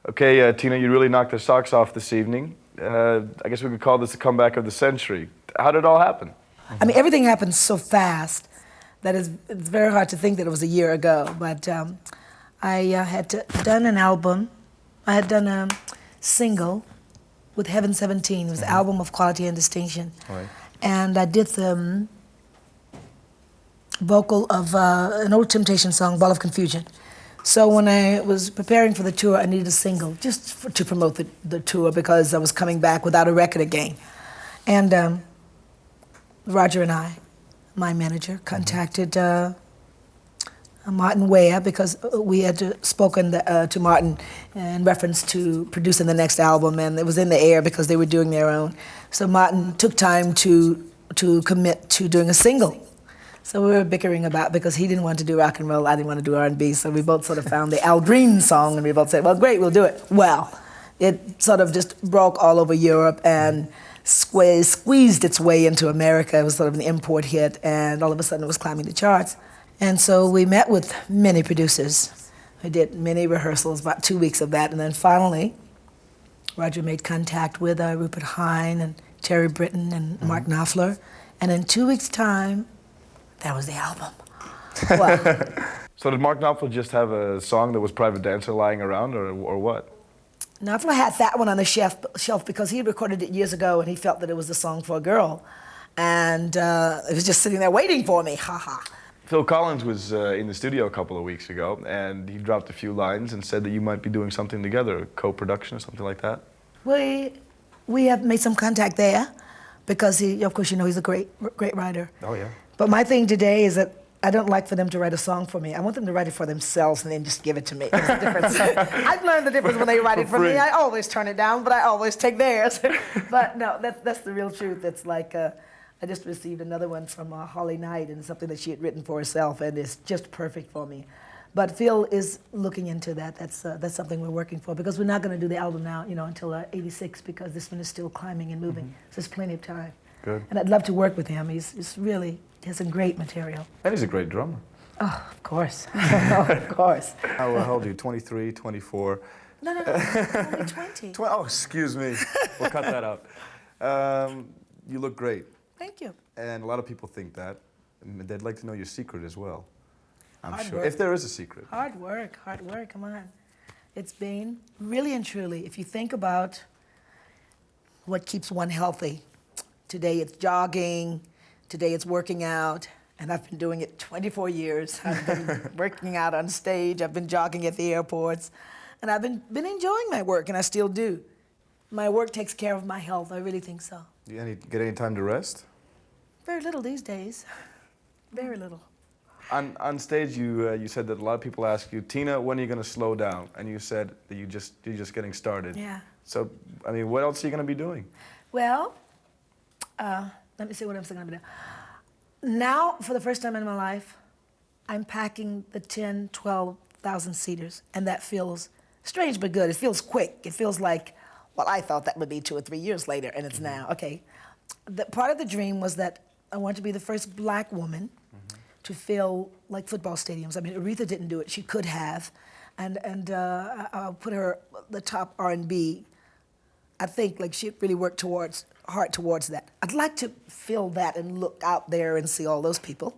Okay, Tina, you really knocked the socks off this evening. I guess we could call this the comeback of the century. How did it all happen? I mean, everything happened so fast that it's very hard to think that it was a year ago. But I had done an album. I had done a single with Heaven 17. It was an album of quality and distinction. Right. And I did the vocal of an old Temptation song, Ball of Confusion. So when I was preparing for the tour, I needed a single just to promote the tour because I was coming back without a record again. And Roger and I, my manager, contacted Martin Ware because we had spoken to Martin in reference to producing the next album, and it was in the air because they were doing their own. So Martin took time to commit to doing a single. So we were bickering about, because he didn't want to do rock and roll, I didn't want to do R&B, so we both sort of found the Al Green song, and we both said, well, great, we'll do it. Well, it sort of just broke all over Europe and squeezed its way into America. It was sort of an import hit, and all of a sudden it was climbing the charts. And so we met with many producers. We did many rehearsals, about 2 weeks of that, and then finally, Roger made contact with Rupert Hine and Terry Britton and Mark Knopfler, and in 2 weeks' time, that was the album. Wow. So did Mark Knopfler just have a song that was Private Dancer lying around, or what? Knopfler had that one on the shelf because he had recorded it years ago and he felt that it was a song for a girl. And it was just sitting there waiting for me, ha. Phil Collins was in the studio a couple of weeks ago, and he dropped a few lines and said that you might be doing something together, a co-production or something like that. We have made some contact there because he, of course, you know, he's a great writer. Oh, yeah. But my thing today is that I don't like for them to write a song for me. I want them to write it for themselves and then just give it to me. There's a difference. I've learned the difference when they write it for me. I always turn it down, but I always take theirs. But no, that's the real truth. It's like I just received another one from Holly Knight, and something that she had written for herself, and it's just perfect for me. But Phil is looking into that. That's something we're working for, because we're not going to do the album now, you know, until '86, because this one is still climbing and moving. So there's plenty of time. Good. And I'd love to work with him. He's really has some great material. And he's a great drummer. Oh, of course. Of course. How old are you? 23, 24? No, only 20. Oh, excuse me. We'll cut that out. You look great. Thank you. And a lot of people think that. And they'd like to know your secret as well. I'm Hard sure. work. If there is a secret. Hard work, come on. It's been really and truly, if you think about what keeps one healthy, today it's jogging, today it's working out, and I've been doing it 24 years. I've been working out on stage, I've been jogging at the airports, and I've been enjoying my work, and I still do. My work takes care of my health, I really think so. Do you get any time to rest? Very little these days, very little. On stage, you said that a lot of people ask you, Tina, when are you going to slow down? And you said that you're just getting started. Yeah. So, I mean, what else are you going to be doing? Well, let me see what else I'm going to do. Now, for the first time in my life, I'm packing the 10, 12,000 seaters, and that feels strange but good. It feels quick. It feels like, well, I thought that would be 2 or 3 years later, and it's now. Okay. Part of the dream was that I wanted to be the first black woman to fill like football stadiums. I mean, Aretha didn't do it. She could have, and I'll put her the top R&B. I think like she really worked hard towards that. I'd like to feel that and look out there and see all those people.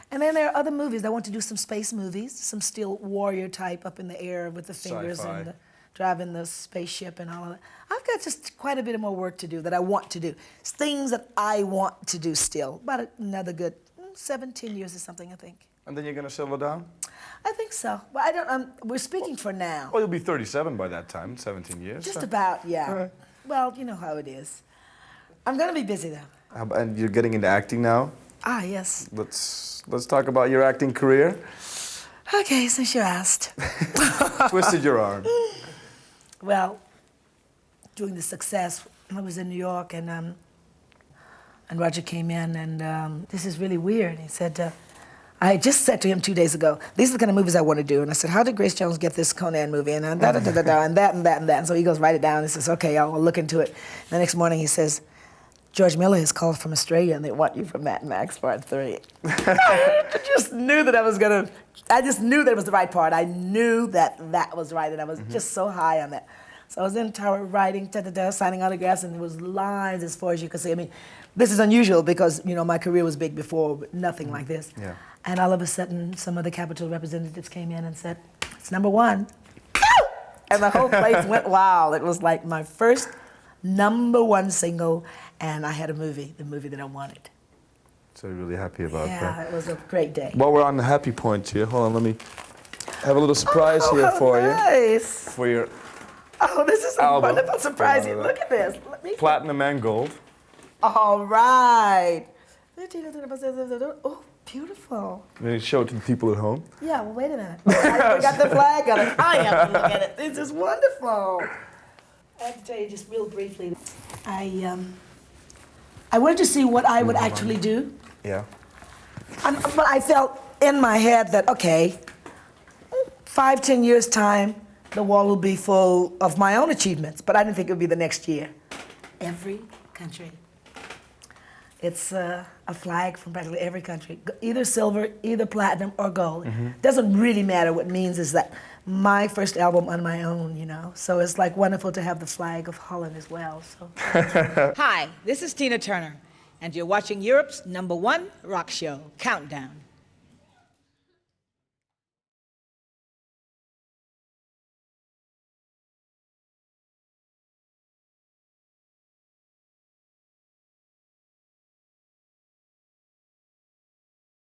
And then there are other movies. I want to do some space movies, some steel warrior type up in the air with the fingers and driving the spaceship and all of that. I've got just quite a bit of more work to do that I want to do. It's things that I want to do still. About another good 17 years or something, I think. And then you're going to settle down? I think so. But I don't. We're speaking for now. Well, you'll be 37 by that time, 17 years. Just about, yeah. Right. Well, you know how it is. I'm going to be busy though. And you're getting into acting now? Ah, yes. Let's talk about your acting career. Okay, since you asked. Twisted your arm. Well, during the success, I was in New York, and Roger came in, and this is really weird. He said, I just said to him 2 days ago, these are the kind of movies I want to do. And I said, how did Grace Jones get this Conan movie? And and that and that and that. And so he goes, write it down. He says, okay, I'll look into it. And the next morning he says, George Miller has called from Australia and they want you for Mad Max Part 3. I just knew that I just knew that it was the right part. I knew that that was right, and I was just so high on that. So I was in Tower writing, signing autographs, and there was lines as far as you could see. I mean, this is unusual because, you know, my career was big before, but nothing like this. Yeah. And all of a sudden, some of the Capitol representatives came in and said, it's #1. And the whole place went wild. It was like my first #1 single, and I had the movie that I wanted. So you're really happy about that. Yeah, it was a great day. While we're on the happy point here, hold on, let me have a little surprise here for you. Nice. For your Oh, this is a album. wonderful surprise. Look at this. Let me. platinum and gold. All right. Oh, beautiful. Maybe show it to the people at home. Yeah, well, wait a minute. I got the flag on it. I have to look at it. This is wonderful. I have to tell you just real briefly. I wanted to see what I would actually do. Yeah. But I felt in my head that, okay, 5-10 years' time, the wall will be full of my own achievements. But I didn't think it would be the next year. Every country. It's a flag from practically every country. Either silver, either platinum, or gold. Doesn't really matter. What it means is that my first album on my own, you know. So it's like wonderful to have the flag of Holland as well. So. Hi, this is Tina Turner, and you're watching Europe's #1 rock show, Countdown.